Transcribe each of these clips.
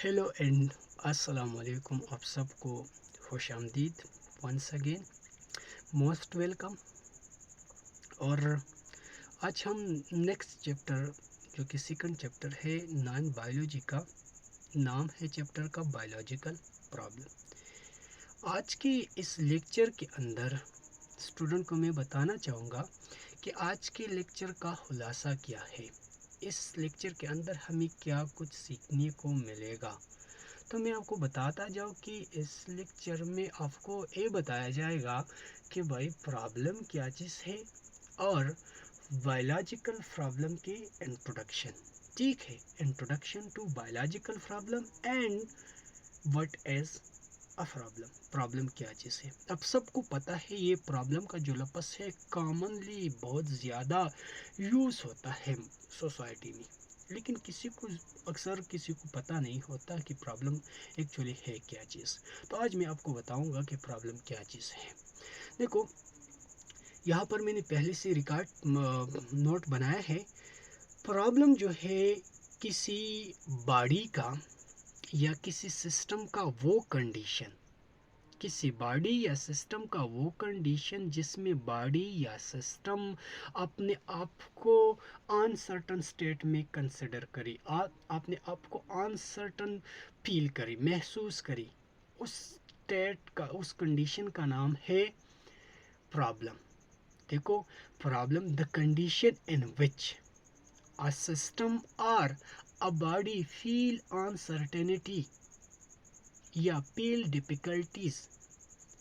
Hello and अस्सलाम वालेकुम। आप सबको खुश आमदीद वंस अगेन, मोस्ट वेलकम। और आज हम नेक्स्ट चैप्टर जो कि सेकंड चैप्टर है नॉन बायोलॉजी का, नाम है चैप्टर का बायोलॉजिकल प्रॉब्लम। आज के इस लेक्चर के अंदर स्टूडेंट को मैं बताना चाहूँगा कि आज के लेक्चर का खुलासा क्या है। इस लेक्चर के अंदर हमें क्या कुछ सीखने को मिलेगा, तो मैं आपको बताता जाऊँ कि इस लेक्चर में आपको ये बताया जाएगा कि भाई प्रॉब्लम क्या चीज़ है और बायोलॉजिकल प्रॉब्लम की इंट्रोडक्शन। ठीक है, introduction to biological problem and what is a problem. Problem क्या चीज़ है। अब सबको पता है ये प्रॉब्लम का जो लफ्ज़ है कॉमनली बहुत ज़्यादा यूज़ होता है सोसाइटी में, लेकिन अक्सर किसी को पता नहीं होता कि प्रॉब्लम एक्चुअली है क्या चीज़। तो आज मैं आपको बताऊंगा कि प्रॉब्लम क्या चीज़ है। देखो, यहाँ पर मैंने पहले से रिकॉर्ड नोट बनाया है। प्रॉब्लम जो है किसी बॉडी का या किसी सिस्टम का वो कंडीशन, किसी बॉडी या सिस्टम का वो कंडीशन जिसमें बॉडी या सिस्टम अपने आप को अनसर्टन स्टेट में कंसिडर करी, अपने आप को अनसर्टन फील करी, महसूस करी, उस स्टेट का, उस कंडीशन का नाम है प्रॉब्लम। देखो, problem the condition in which a system और अ बॉडी फील अनसर्टेनिटी या फील डिफिकल्टीज,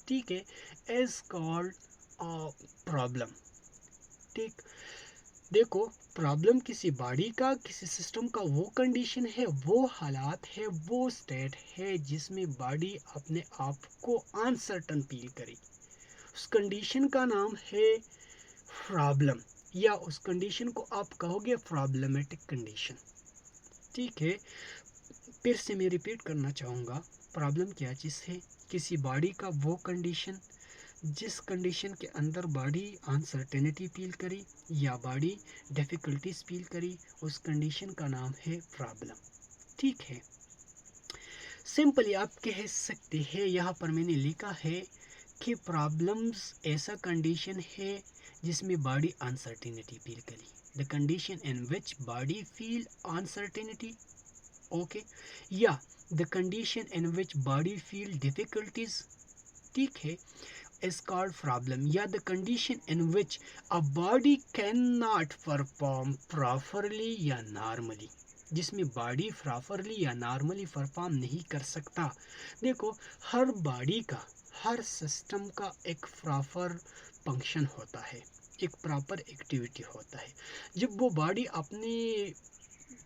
ठीक है, इज कॉल्ड प्रॉब्लम। ठीक, देखो, प्रॉब्लम किसी बॉडी का, किसी सिस्टम का वो कंडीशन है, वो हालात है, वो स्टेट है जिसमें बॉडी अपने आप को अनसर्टन फील करे। उस कंडीशन का नाम है प्रॉब्लम, या उस कंडीशन को आप कहोगे प्रॉब्लमेटिक कंडीशन। ठीक है, फिर से मैं रिपीट करना चाहूँगा, प्रॉब्लम क्या चीज़ है। किसी बॉडी का वो कंडीशन जिस कंडीशन के अंदर बॉडी अनसर्टेनिटी फील करी या बॉडी डिफ़िकल्टीज फील करी, उस कंडीशन का नाम है प्रॉब्लम। ठीक है, सिंपली आप कह सकते हैं, यहाँ पर मैंने लिखा है कि प्रॉब्लम्स ऐसा कंडीशन है जिसमें बॉडी अनसर्टेनिटी फील करी, the condition in which body feel uncertainty, okay, या the condition in which body feel difficulties, ठीक है, is called problem, या the condition in which a body cannot perform properly या normally, जिसमें body properly या normally perform नहीं कर सकता। देखो, हर बॉडी का, हर सिस्टम का एक प्रॉपर फंक्शन होता है, एक प्रॉपर एक्टिविटी होता है। जब वो बॉडी अपने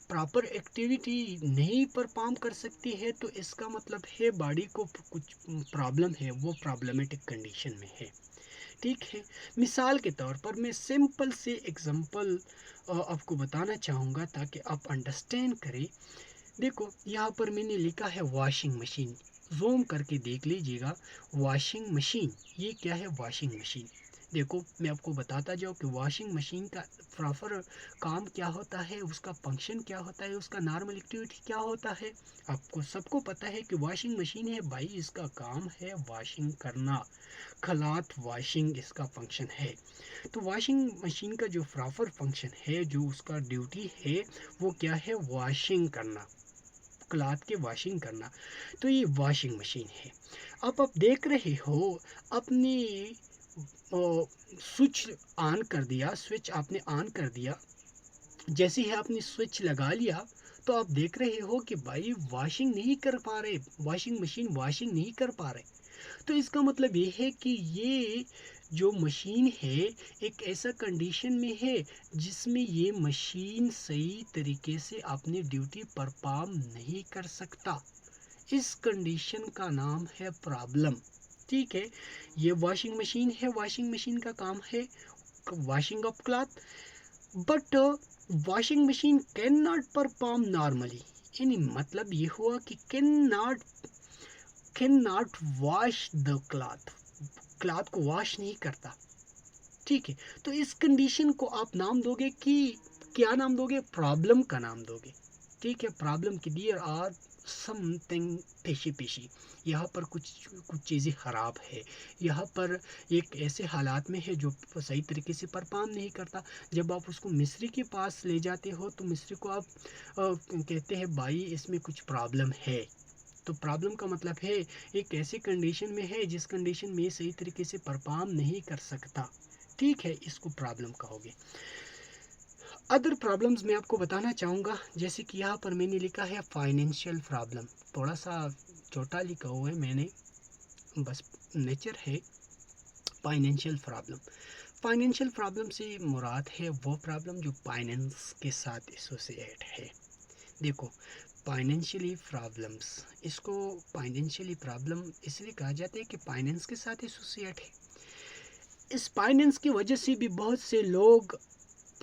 प्रॉपर एक्टिविटी नहीं परफॉर्म कर सकती है तो इसका मतलब है बॉडी को कुछ प्रॉब्लम है, वो प्रॉब्लमेटिक कंडीशन में है। ठीक है, मिसाल के तौर पर मैं सिंपल से एग्जांपल आपको बताना चाहूँगा ताकि आप अंडरस्टैंड करें। देखो, यहाँ पर मैंने लिखा है वॉशिंग मशीन, जूम करके देख लीजिएगा। वॉशिंग मशीन, ये क्या है? Washing machine. देखो, मैं आपको बताता जाऊँ कि वॉशिंग मशीन का प्रॉपर काम क्या होता है, उसका फंक्शन क्या होता है, उसका नॉर्मल एक्टिविटी क्या होता है। आपको सबको पता है कि वॉशिंग मशीन है भाई, इसका काम है वॉशिंग करना, क्लॉथ वॉशिंग इसका फंक्शन है। तो वॉशिंग मशीन का जो प्रॉपर फंक्शन है, जो उसका ड्यूटी है, वो क्या है? वॉशिंग करना, क्लॉथ के वॉशिंग करना। तो ये वॉशिंग मशीन है। अब आप देख रहे हो, अपनी स्विच ऑन कर दिया, स्विच आपने ऑन कर दिया, जैसे ही आपने स्विच लगा लिया तो आप देख रहे हो कि भाई वॉशिंग नहीं कर पा रहे, वॉशिंग मशीन वॉशिंग नहीं कर पा रहे। तो इसका मतलब ये है कि ये जो मशीन है एक ऐसा कंडीशन में है जिसमें ये मशीन सही तरीके से अपनी ड्यूटी परफॉर्म नहीं कर सकता। इस कंडीशन का नाम है प्रॉब्लम। ठीक है, ये वॉशिंग मशीन है, वॉशिंग मशीन का काम है washing of cloth, but washing machine can not perform normally. यानी मतलब ये हुआ कि can not wash the cloth, cloth को वॉश नहीं करता। ठीक है, तो इस कंडीशन को आप नाम दोगे कि क्या नाम दोगे? प्रॉब्लम का नाम दोगे। ठीक है, प्रॉब्लम की देयर आर समथिंग पेशी पेशी, यहाँ पर कुछ कुछ चीज़ें ख़राब है, यहाँ पर एक ऐसे हालात में है जो सही तरीके से परफॉर्म नहीं करता। जब आप उसको मिस्त्री के पास ले जाते हो तो मिस्त्री को आप कहते हैं भाई इसमें कुछ प्रॉब्लम है। तो प्रॉब्लम का मतलब है एक ऐसी कंडीशन में है जिस कंडीशन में सही तरीके से परफॉर्म नहीं कर सकता, ठीक है, इसको प्रॉब्लम कहोगे। अदर प्रॉब्लम्स मैं आपको बताना चाहूँगा, जैसे कि यहाँ पर मैंने लिखा है फाइनेंशियल प्रॉब्लम, थोड़ा सा छोटा लिखा हुआ है मैंने, बस नेचर है फाइनेंशियल प्रॉब्लम। फाइनेंशियल प्रॉब्लम से मुराद है वो प्रॉब्लम जो फाइनेंस के साथ एसोसिएट है। देखो, फाइनेंशियली प्रॉब्लम्स, इसको फाइनेंशियली प्रॉब्लम इसलिए कहा जाता है कि फाइनेंस के साथ एसोसिएट है। इस फाइनेंस की वजह से भी बहुत से लोग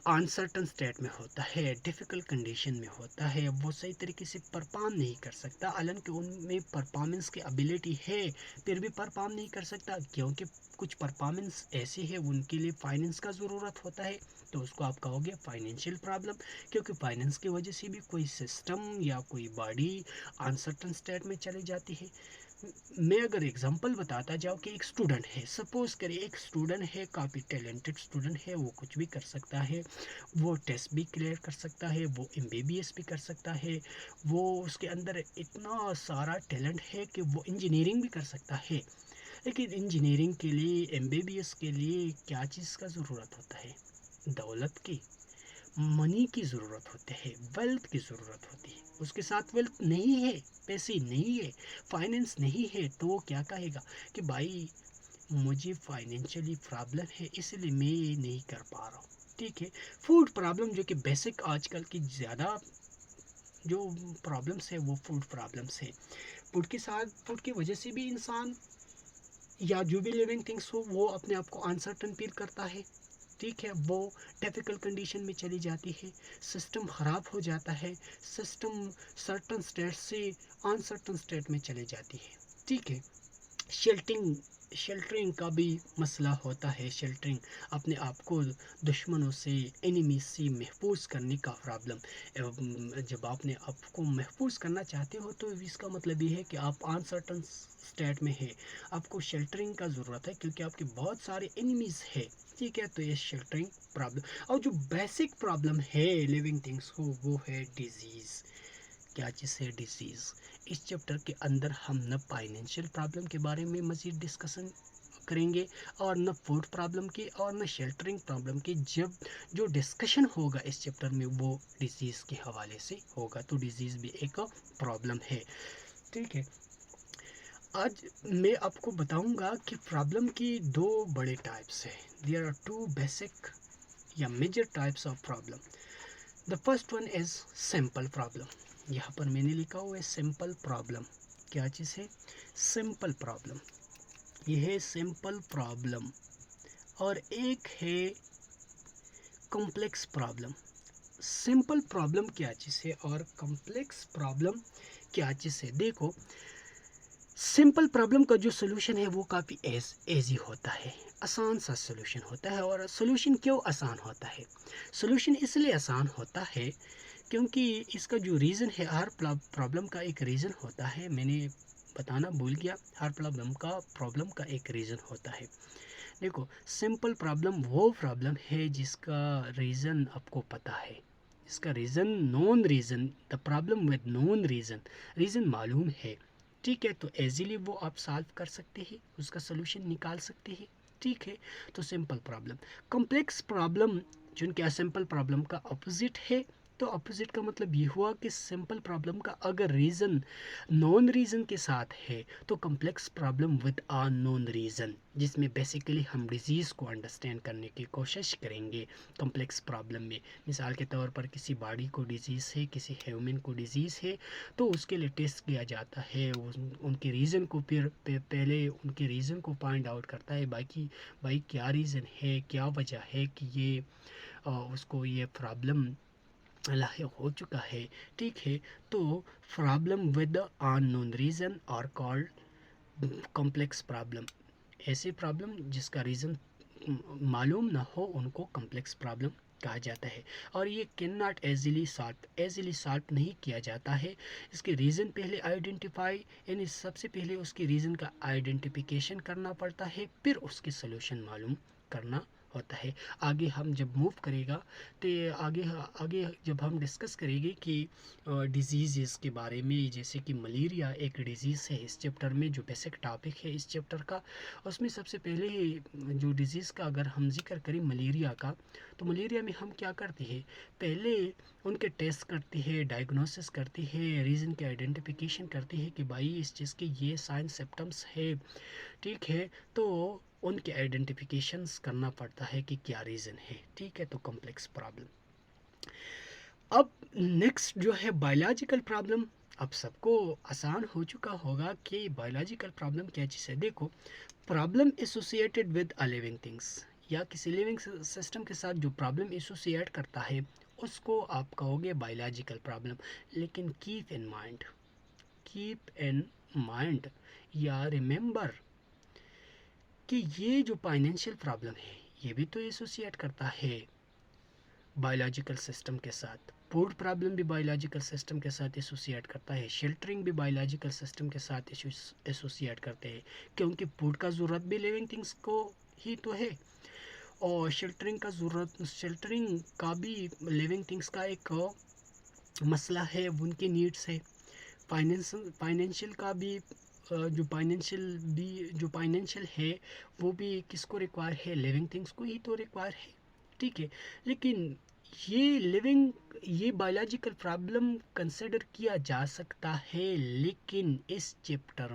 अनसर्टन स्टेट में होता है, डिफ़िकल्ट कंडीशन में होता है, वो सही तरीके से परफॉर्म नहीं कर सकता, हालांकि उनमें परफॉर्मेंस की एबिलिटी है फिर भी परफॉर्म नहीं कर सकता, क्योंकि कुछ परफॉर्मेंस ऐसी है उनके लिए फाइनेंस का ज़रूरत होता है, तो उसको आप कहोगे फाइनेंशियल प्रॉब्लम, क्योंकि फाइनेंस की वजह से भी कोई सिस्टम या कोई बॉडी अनसर्टन स्टेट में चली जाती है। मैं अगर एग्जांपल बताता जाऊँ कि एक स्टूडेंट है, सपोज़ करिए एक स्टूडेंट है, काफ़ी टैलेंटेड स्टूडेंट है, वो कुछ भी कर सकता है, वो टेस्ट भी क्लियर कर सकता है, वो एमबीबीएस भी कर सकता है, वो उसके अंदर इतना सारा टैलेंट है कि वो इंजीनियरिंग भी कर सकता है। लेकिन इंजीनियरिंग के लिए, एमबीबीएस के लिए क्या चीज़ का ज़रूरत होता है? दौलत की, मनी की ज़रूरत होती है, वेल्थ की ज़रूरत होती है। उसके साथ वेल्थ नहीं है, पैसे नहीं है, फाइनेंस नहीं है, तो वो क्या कहेगा कि भाई मुझे फाइनेंशियली प्रॉब्लम है इसलिए मैं नहीं कर पा रहा हूँ, ठीक है। फूड प्रॉब्लम जो कि बेसिक आजकल की ज़्यादा जो प्रॉब्लम्स है वो फूड प्रॉब्लम्स है। फूड के साथ, फूड की वजह से भी इंसान या जो भी लिविंग थिंग्स हो वो अपने आप को अनसर्टन फील करता है, ठीक है, वो डिफ़िकल्ट कंडीशन में चली जाती है, सिस्टम ख़राब हो जाता है, सिस्टम सर्टन स्टेट से अनसर्टन स्टेट में चले जाती है, ठीक है। शेल्टरिंग, शेल्टरिंग का भी मसला होता है। शेल्टरिंग, अपने आप को दुश्मनों से, एनिमी से महफूज करने का प्रॉब्लम। जब आपने आपको महफूज करना चाहते हो तो इसका मतलब ये है कि आप अनसर्टन स्टेट में है, आपको शेल्टरिंग का ज़रूरत है क्योंकि आपके बहुत सारे एनिमीज़ है, ठीक है। तो ये शेल्टरिंग प्रॉब्लम। और जो बेसिक प्रॉब्लम है लिविंग थिंग्स को वो है डिजीज़। क्या चीज़ है डिजीज़? इस चैप्टर के अंदर हम न फाइनेंशियल प्रॉब्लम के बारे में मज़ीद डिस्कशन करेंगे और न फूड प्रॉब्लम की और न शेल्टरिंग प्रॉब्लम की। जब जो डिस्कशन होगा इस चैप्टर में वो डिजीज़ के हवाले से होगा, तो डिजीज़ भी एक प्रॉब्लम है, ठीक है। आज मैं आपको बताऊंगा कि प्रॉब्लम की दो बड़े टाइप्स है। देयर आर टू बेसिक या major types of problem. The first one is simple problem. यहाँ पर मैंने लिखा हुआ है सिंपल प्रॉब्लम। क्या चीज़ है? Simple problem. यह है सिंपल प्रॉब्लम। और एक है कॉम्प्लेक्स प्रॉब्लम। सिंपल प्रॉब्लम क्या चीज़ है और कॉम्प्लेक्स प्रॉब्लम क्या चीज़ है? देखो, सिंपल प्रॉब्लम का जो सोल्यूशन है वो काफ़ी ईजी होता है, आसान सा सोल्यूशन होता है। और सोल्यूशन क्यों आसान होता है? सोल्यूशन इसलिए आसान होता है क्योंकि इसका जो रीज़न है, हर प्रॉब्लम का एक रीज़न होता है। मैंने बताना भूल गया, हर प्रॉब्लम का एक रीज़न होता है। देखो, सिंपल प्रॉब्लम वो प्रॉब्लम है जिसका रीज़न आपको पता है, इसका reason known reason, the problem with known reason, reason मालूम है, ठीक है। तो एजीली वो आप सॉल्व कर सकते हैं, उसका सोल्यूशन निकाल सकते हैं, ठीक है। तो सिंपल प्रॉब्लम। कॉम्प्लेक्स प्रॉब्लम जिनके सिंपल प्रॉब्लम का अपोजिट है, तो अपोजिट का मतलब ये हुआ कि सिंपल प्रॉब्लम का अगर रीज़न नॉन रीज़न के साथ है तो complex problem with unknown reason, जिसमें बेसिकली हम डिजीज़ को अंडरस्टैंड करने की कोशिश करेंगे कॉम्प्लेक्स प्रॉब्लम में। मिसाल के तौर पर किसी बॉडी को डिजीज़ है, किसी ह्यूमन को डिजीज़ है, तो उसके लिए टेस्ट किया जाता है, उनके रीज़न को फिर पहले उनके रीज़न को फाइंड आउट करता है, भाई क्या रीज़न है, क्या वजह है कि ये उसको ये प्रॉब्लम लाहिक हो चुका है, ठीक है। तो प्रॉब्लम विद अननोन रीज़न और कॉल्ड कॉम्प्लेक्स प्रॉब्लम। ऐसी प्रॉब्लम जिसका रीज़न मालूम ना हो उनको कॉम्प्लेक्स प्रॉब्लम कहा जाता है। और ये कैन नॉट एजिली सॉल्व नहीं किया जाता है। इसके रीज़न पहले आइडेंटिफाई, यानी सबसे पहले उसके रीज़न का आइडेंटिफिकेशन करना पड़ता है, फिर उसके सोल्यूशन मालूम करना होता है। आगे हम जब मूव करेगा तो आगे आगे जब हम डिस्कस करेंगे कि डिजीज़ के बारे में, जैसे कि मलेरिया एक डिज़ीज़ है इस चैप्टर में, जो बेसिक टॉपिक है इस चैप्टर का, उसमें सबसे पहले जो डिज़ीज़ का अगर हम जिक्र करें मलेरिया का, तो मलेरिया में हम क्या करते हैं, पहले उनके टेस्ट करते हैं, डायग्नोसिस करते हैं, रीज़न के आइडेंटिफिकेशन करते हैं कि भाई इस चीज़ के ये साइन सिम्टम्स है, ठीक है, तो उनके आइडेंटिफिकेशंस करना पड़ता है कि क्या रीज़न है, ठीक है। तो कॉम्प्लेक्स प्रॉब्लम। अब नेक्स्ट जो है बायोलॉजिकल प्रॉब्लम। अब सबको आसान हो चुका होगा कि बायोलॉजिकल प्रॉब्लम क्या चीज़ है। देखो, problem associated with a living things, या किसी लिविंग सिस्टम के साथ जो प्रॉब्लम एसोसिएट करता है उसको आप कहोगे बायोलॉजिकल प्रॉब्लम। लेकिन कीप इन माइंड या रिमेंबर कि ये जो फाइनेंशियल प्रॉब्लम है ये भी तो एसोसिएट करता है बायोलॉजिकल सिस्टम के साथ। फूड प्रॉब्लम भी बायोलॉजिकल सिस्टम के साथ एसोसिएट करता है, शेल्टरिंग भी बायोलॉजिकल सिस्टम के साथ एसोसिएट करते हैं, क्योंकि फूड का ज़रूरत भी लिविंग थिंग्स को ही तो है, और शेल्टरिंग का भी लिविंग थिंग्स का एक मसला है, उनके नीड्स है। फाइनेंशियल का भी जो फाइनेंशियल है वो भी किसको रिक्वायर है, लिविंग थिंग्स को ही तो रिक्वायर है, ठीक है। लेकिन ये बायोलॉजिकल प्रॉब्लम कंसिडर किया जा सकता है, लेकिन इस चैप्टर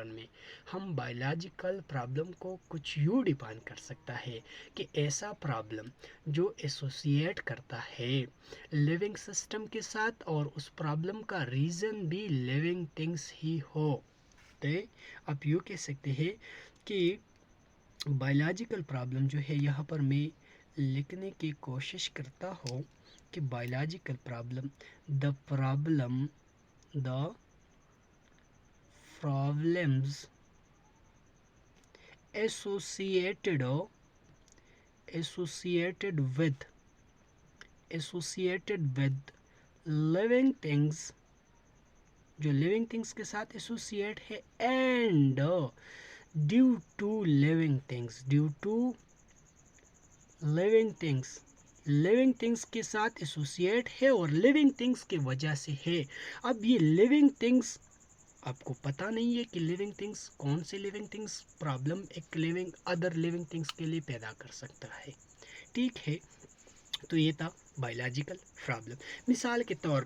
में हम बायोलॉजिकल प्रॉब्लम को कुछ यूँ डिफाइन कर सकता है कि ऐसा प्रॉब्लम जो एसोसिएट करता है लिविंग सिस्टम के साथ, और उस प्रॉब्लम का रीज़न भी लिविंग थिंग्स ही हो। तो आप यूँ कह सकते हैं कि बायोलॉजिकल प्रॉब्लम जो है, यहाँ पर मैं लिखने की कोशिश करता हूँ कि biological problem, the problems associated with living things, जो लिविंग थिंग्स के साथ एसोसिएट है, and due to living things के साथ एसोसिएट है और लिविंग थिंग्स की वजह से है। अब ये लिविंग थिंग्स आपको पता नहीं है कि लिविंग थिंग्स कौन से लिविंग थिंग्स प्रॉब्लम एक अदर लिविंग थिंग्स के लिए पैदा कर सकता है, ठीक है। तो ये था बायोलॉजिकल प्रॉब्लम। मिसाल के तौर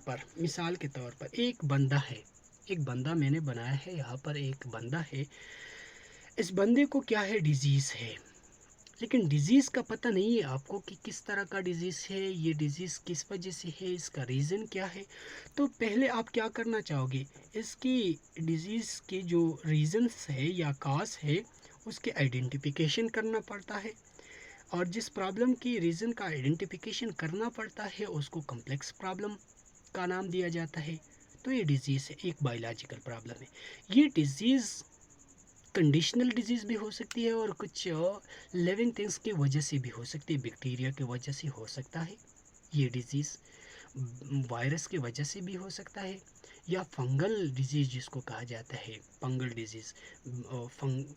पर एक बंदा मैंने बनाया है, यहाँ पर एक बंदा है, इस बंदे को क्या है, डिजीज़ है, लेकिन डिज़ीज़ का पता नहीं है आपको कि किस तरह का डिज़ीज़ है, ये डिज़ीज़ किस वजह से है, इसका रीज़न क्या है। तो पहले आप क्या करना चाहोगे, इसकी डिज़ीज़ के जो रीज़न्स है या काज है उसके आइडेंटिफिकेशन करना पड़ता है, और जिस प्रॉब्लम की रीज़न का आइडेंटिफिकेशन करना पड़ता है उसको कॉम्प्लेक्स प्रॉब्लम का नाम दिया जाता है। तो ये डिज़ीज़ है, एक बायोलॉजिकल प्रॉब्लम है। ये डिज़ीज़ कंडीशनल डिजीज़ भी हो सकती है और कुछ लिविंग थिंग्स की वजह से भी हो सकती है, बैक्टीरिया की वजह से हो सकता है ये डिज़ीज़, वायरस की वजह से भी हो सकता है, या फंगल डिजीज़ जिसको कहा जाता है, फंगल डिजीज़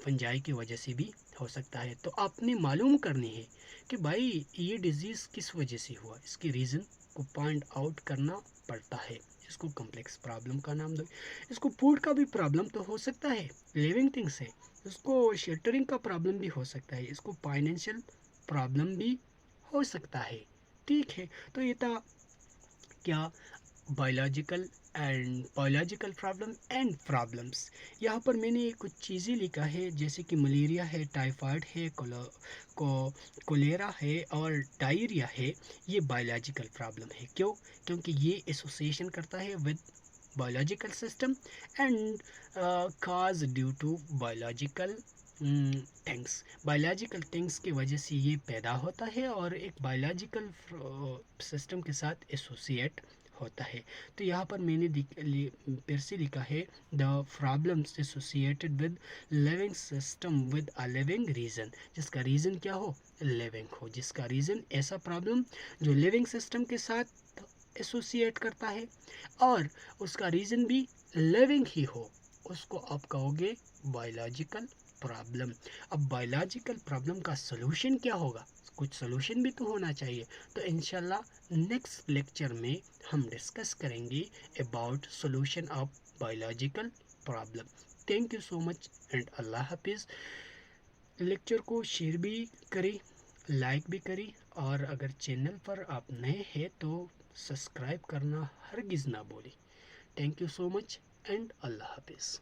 फंजाई की वजह से भी हो सकता है। तो आपने मालूम करनी है कि भाई ये डिज़ीज़ किस वजह से हुआ, इसके रीज़न को पॉइंट आउट करना पड़ता है। इसको कॉम्प्लेक्स प्रॉब्लम का नाम दो। इसको फूड का भी प्रॉब्लम तो हो सकता है, लिविंग थिंग्स है, इसको शेल्टरिंग का प्रॉब्लम भी हो सकता है, इसको फाइनेंशियल प्रॉब्लम भी हो सकता है, ठीक है। तो ये था क्या, बायोलॉजिकल प्रॉब्लम एंड प्रॉब्लम्स। यहाँ पर मैंने कुछ चीज़ें लिखा है, जैसे कि मलेरिया है, टाइफाइड है, कोलेरा है और डायरिया है, ये बायोलॉजिकल प्रॉब्लम है। क्यों? क्योंकि ये एसोसिएशन करता है with biological system and cause due to biological things की वजह से ये पैदा होता है और एक बायोलॉजिकल सिस्टम के साथ एसोसिएट होता है। तो यहाँ पर मैंने फिर से लिखा है the problems associated with living system with a living reason, जिसका रीज़न क्या हो, लिविंग हो, जिसका रीज़न ऐसा प्रॉब्लम जो लिविंग सिस्टम के साथ एसोसिएट करता है और उसका रीज़न भी लिविंग ही हो, उसको आप कहोगे बायोलॉजिकल प्रॉब्लम। अब बायोलॉजिकल प्रॉब्लम का सलूशन क्या होगा, कुछ सलूशन भी तो होना चाहिए। तो इंशाल्लाह नेक्स्ट लेक्चर में हम डिस्कस करेंगे about solution of biological problem. Thank you so much and अल्लाह हाफिज़। लेक्चर को शेयर भी करें, लाइक भी करें, और अगर चैनल पर आप नए हैं तो सब्सक्राइब करना हरगिज़ ना भूलें। Thank you so much and अल्लाह हाफिज़।